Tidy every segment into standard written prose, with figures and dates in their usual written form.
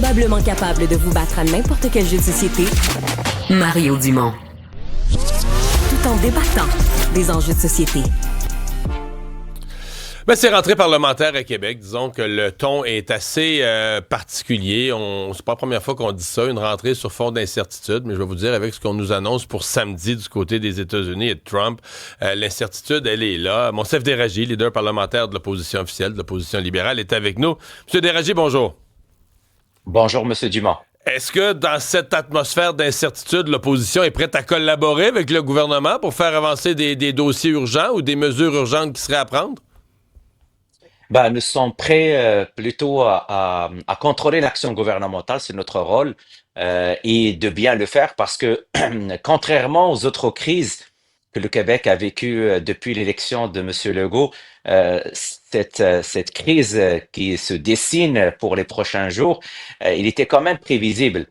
Probablement capable de vous battre à n'importe quel jeu de société, Mario Dumont. Tout en débattant des enjeux de société. Ben, c'est rentrée parlementaire à Québec. Disons que le ton est assez particulier. C'est pas la première fois qu'on dit ça, une rentrée sur fond d'incertitude, mais je vais vous dire, avec ce qu'on nous annonce pour samedi du côté des États-Unis et de Trump, l'incertitude, elle est là. Monsef Déragi, leader parlementaire de l'opposition officielle, de l'opposition libérale, est avec nous. Monsieur Déragi, bonjour. Bonjour, Monsieur Dumont. Est-ce que dans cette atmosphère d'incertitude, l'opposition est prête à collaborer avec le gouvernement pour faire avancer des dossiers urgents ou des mesures urgentes qui seraient à prendre? Ben, nous sommes prêts plutôt à contrôler l'action gouvernementale, c'est notre rôle, et de bien le faire parce que contrairement aux autres crises que le Québec a vécues depuis l'élection de Monsieur Legault, cette crise qui se dessine pour les prochains jours, il était quand même prévisible.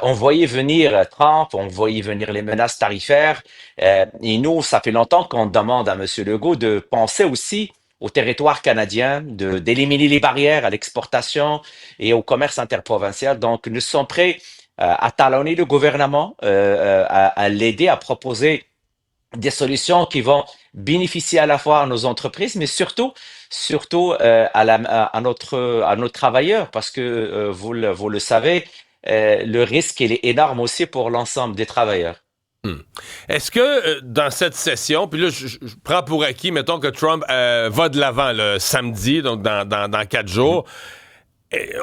On voyait venir Trump, on voyait venir les menaces tarifaires, et nous, ça fait longtemps qu'on demande à Monsieur Legault de penser aussi au territoire canadien, d'éliminer les barrières à l'exportation et au commerce interprovincial. Donc, nous sommes prêts à talonner le gouvernement, à l'aider à proposer des solutions qui vont bénéficier à la fois à nos entreprises, mais surtout à nos travailleurs, parce que vous le savez, le risque il est énorme aussi pour l'ensemble des travailleurs. Hmm. Est-ce que dans cette session, puis là, je prends pour acquis, mettons que Trump va de l'avant le samedi, donc dans 4 jours.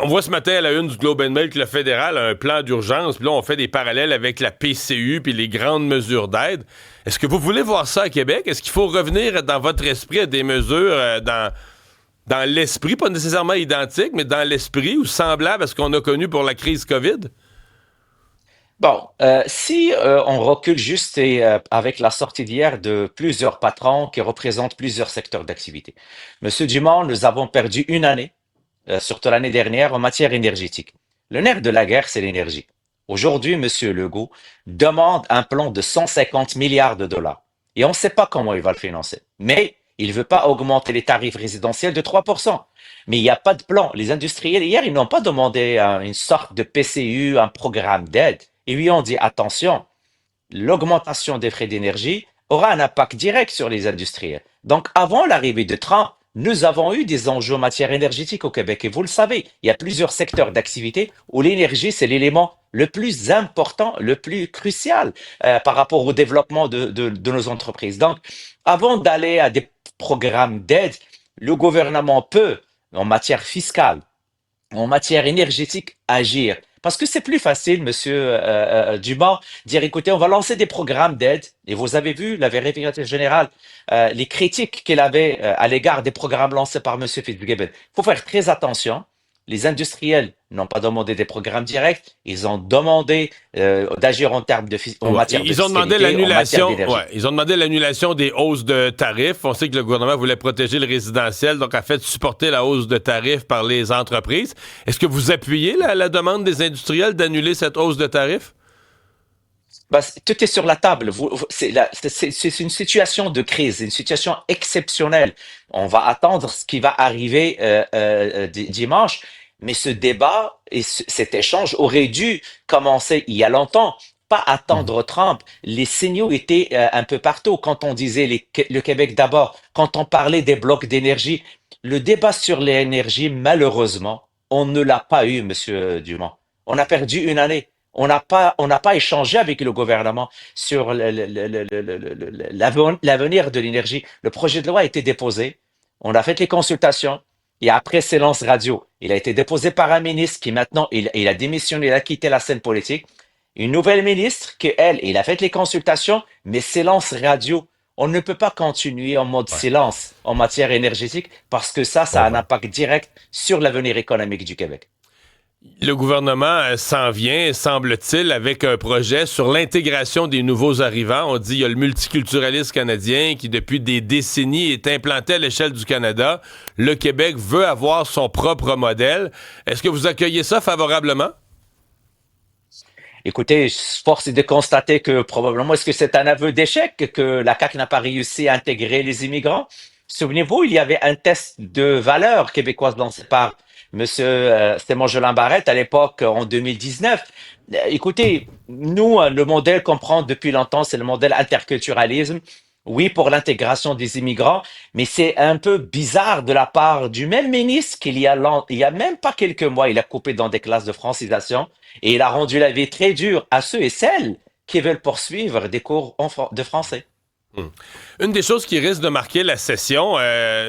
On voit ce matin à la une du Globe and Mail que le fédéral a un plan d'urgence, puis là, on fait des parallèles avec la PCU puis les grandes mesures d'aide. Est-ce que vous voulez voir ça à Québec? Est-ce qu'il faut revenir dans votre esprit à des mesures dans l'esprit, pas nécessairement identiques, mais dans l'esprit ou semblables à ce qu'on a connu pour la crise COVID? Bon, si on recule juste avec la sortie d'hier de plusieurs patrons qui représentent plusieurs secteurs d'activité. Monsieur Dumont, nous avons perdu une année, surtout l'année dernière, en matière énergétique. Le nerf de la guerre, c'est l'énergie. Aujourd'hui, Monsieur Legault demande un plan de 150 milliards de dollars. Et on ne sait pas comment il va le financer. Mais il ne veut pas augmenter les tarifs résidentiels de 3%. Mais il n'y a pas de plan. Les industriels, hier, ils n'ont pas demandé une sorte de PCU, un programme d'aide. Et lui, on dit, attention, l'augmentation des frais d'énergie aura un impact direct sur les industriels. Donc, avant l'arrivée de Trump, nous avons eu des enjeux en matière énergétique au Québec. Et vous le savez, il y a plusieurs secteurs d'activité où l'énergie, c'est l'élément le plus important, le plus crucial par rapport au développement de nos entreprises. Donc, avant d'aller à des programmes d'aide, le gouvernement peut, en matière fiscale, en matière énergétique, agir. Parce que c'est plus facile, monsieur Dumont, dire, écoutez, on va lancer des programmes d'aide. Et vous avez vu, la vérificatrice générale, les critiques qu'elle avait à l'égard des programmes lancés par monsieur Fitzgibbon. Il faut faire très attention. Les industriels n'ont pas demandé des programmes directs, ils ont demandé d'agir en matière de Ils ont demandé fiscalité, en matière l'annulation. d'énergie. Ils ont demandé l'annulation des hausses de tarifs. On sait que le gouvernement voulait protéger le résidentiel, donc a fait supporter la hausse de tarifs par les entreprises. Est-ce que vous appuyez la demande des industriels d'annuler cette hausse de tarifs? Bah, tout est sur la table. C'est une situation de crise, une situation exceptionnelle. On va attendre ce qui va arriver dimanche. Mais ce débat et cet échange aurait dû commencer il y a longtemps. Pas attendre Trump. Les signaux étaient un peu partout. Quand on disait le Québec d'abord, quand on parlait des blocs d'énergie, le débat sur l'énergie, malheureusement, on ne l'a pas eu, Monsieur Dumont. On a perdu une année. On n'a pas échangé avec le gouvernement sur l'avenir de l'énergie. Le projet de loi a été déposé. On a fait les consultations. Et après silence radio, il a été déposé par un ministre qui maintenant, il a démissionné, il a quitté la scène politique. Une nouvelle ministre qui, elle, il a fait les consultations, mais silence radio. On ne peut pas continuer en mode silence en matière énergétique parce que ça a un impact direct sur l'avenir économique du Québec. Le gouvernement s'en vient, semble-t-il, avec un projet sur l'intégration des nouveaux arrivants. On dit qu'il y a le multiculturalisme canadien qui, depuis des décennies, est implanté à l'échelle du Canada. Le Québec veut avoir son propre modèle. Est-ce que vous accueillez ça favorablement? Écoutez, force est de constater que probablement, est-ce que c'est un aveu d'échec que la CAQ n'a pas réussi à intégrer les immigrants? Souvenez-vous, il y avait un test de valeur québécoise lancé par C'était Jolin Barrette à l'époque, en 2019. Écoutez, nous, le modèle qu'on prend depuis longtemps, c'est le modèle interculturalisme. Oui, pour l'intégration des immigrants, mais c'est un peu bizarre de la part du même ministre il y a même pas quelques mois, il a coupé dans des classes de francisation et il a rendu la vie très dure à ceux et celles qui veulent poursuivre des cours de français. Hmm. Une des choses qui risque de marquer la session,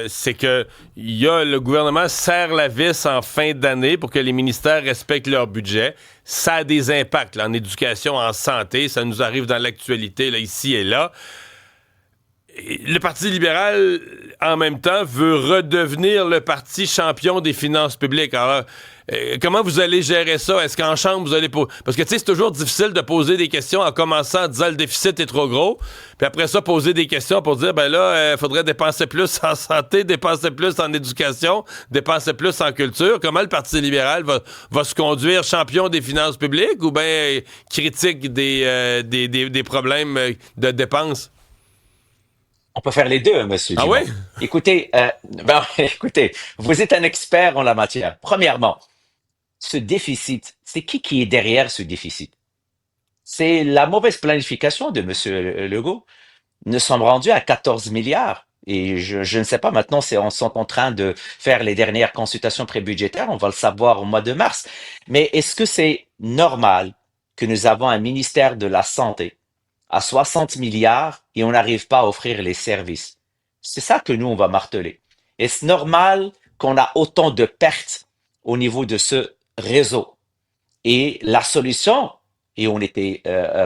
c'est que le gouvernement serre la vis en fin d'année pour que les ministères respectent leur budget. Ça a des impacts là, en éducation, en santé. Ça nous arrive dans l'actualité, là, ici et là. Le Parti libéral, en même temps, veut redevenir le parti champion des finances publiques. Alors, comment vous allez gérer ça? Est-ce qu'en Chambre, vous allez... Parce que, tu sais, c'est toujours difficile de poser des questions en commençant en disant le déficit est trop gros, puis après ça, poser des questions pour dire, ben là, il faudrait dépenser plus en santé, dépenser plus en éducation, dépenser plus en culture. Comment le Parti libéral va se conduire champion des finances publiques ou bien critique des problèmes de dépenses? On peut faire les deux, monsieur Ah Dumont. oui? Écoutez, écoutez, vous êtes un expert en la matière. Premièrement, ce déficit, c'est qui est derrière ce déficit? C'est la mauvaise planification de monsieur Legault. Nous sommes rendus à 14 milliards. Et je ne sais pas maintenant si on sont en train de faire les dernières consultations prébudgétaires. On va le savoir au mois de mars. Mais est-ce que c'est normal que nous avons un ministère de la Santé à 60 milliards et on n'arrive pas à offrir les services? C'est ça que nous, on va marteler. Est-ce normal qu'on a autant de pertes au niveau de ce réseau? Et la solution, et on n'était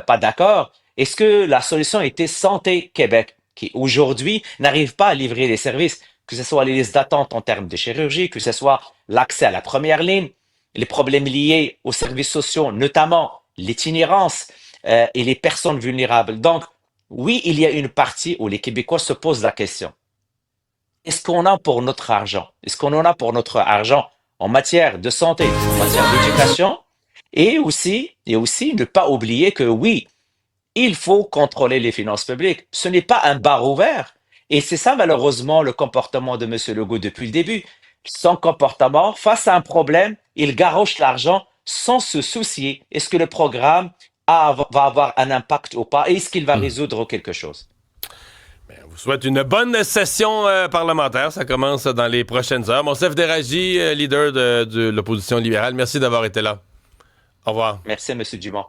pas d'accord, est-ce que la solution était Santé Québec, qui aujourd'hui n'arrive pas à livrer les services, que ce soit les listes d'attente en termes de chirurgie, que ce soit l'accès à la première ligne, les problèmes liés aux services sociaux, notamment l'itinérance et les personnes vulnérables. Donc, oui, il y a une partie où les Québécois se posent la question. Est-ce qu'on a pour notre argent? Est-ce qu'on en a pour notre argent en matière de santé, en matière d'éducation? Et aussi, ne pas oublier que oui, il faut contrôler les finances publiques. Ce n'est pas un bar ouvert. Et c'est ça, malheureusement, le comportement de M. Legault depuis le début. Son comportement, face à un problème, il garoche l'argent sans se soucier. Est-ce que le programme va avoir un impact ou pas? Est-ce qu'il va résoudre quelque chose? On vous souhaite une bonne session parlementaire. Ça commence dans les prochaines heures. Monsef Déragi, leader de l'opposition libérale, merci d'avoir été là. Au revoir. Merci, M. Dumont.